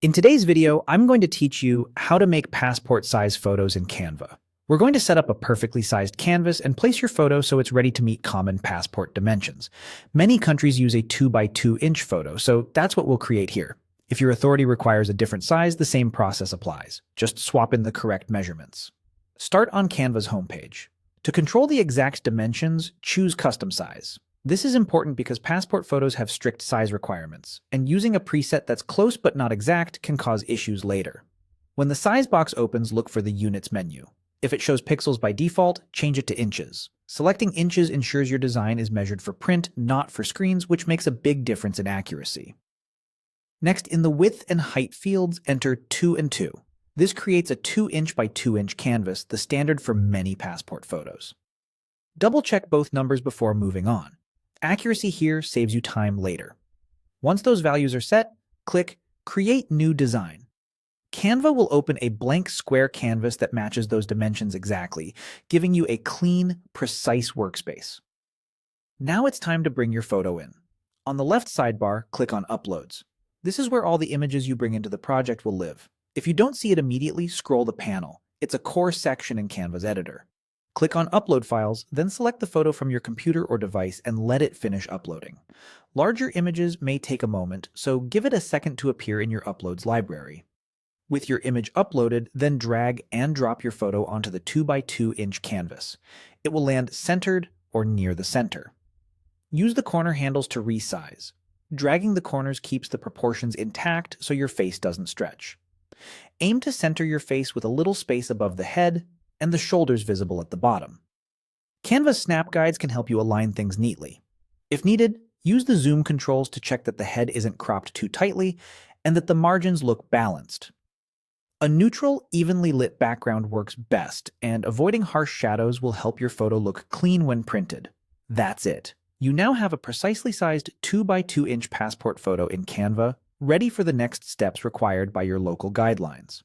In today's video, I'm going to teach you how to make passport-size photos in Canva. We're going to set up a perfectly sized canvas and place your photo so it's ready to meet common passport dimensions. Many countries use a 2 by 2 inch photo, so that's what we'll create here. If your authority requires a different size, the same process applies. Just swap in the correct measurements. Start on Canva's homepage. To control the exact dimensions, choose Custom Size. This is important because passport photos have strict size requirements, and using a preset that's close but not exact can cause issues later. When the size box opens, look for the Units menu. If it shows pixels by default, change it to inches. Selecting inches ensures your design is measured for print, not for screens, which makes a big difference in accuracy. Next, in the width and height fields, enter 2 and 2. This creates a 2 inch by 2 inch canvas, the standard for many passport photos. Double-check both numbers before moving on. Accuracy here saves you time later. Once those values are set, click Create New Design. Canva will open a blank square canvas that matches those dimensions exactly, giving you a clean, precise workspace. Now it's time to bring your photo in. On the left sidebar, click on Uploads. This is where all the images you bring into the project will live. If you don't see it immediately, scroll the panel. It's a core section in Canva's editor. Click on Upload Files, then select the photo from your computer or device and let it finish uploading. Larger images may take a moment, so give it a second to appear in your Uploads library. With your image uploaded, then drag and drop your photo onto the 2 by 2 inch canvas. It will land centered or near the center. Use the corner handles to resize. Dragging the corners keeps the proportions intact so your face doesn't stretch. Aim to center your face with a little space above the head and the shoulders visible at the bottom. Canva's snap guides can help you align things neatly. If needed, use the zoom controls to check that the head isn't cropped too tightly and that the margins look balanced. A neutral, evenly lit background works best, and avoiding harsh shadows will help your photo look clean when printed. That's it. You now have a precisely sized 2 by 2 inch passport photo in Canva, ready for the next steps required by your local guidelines.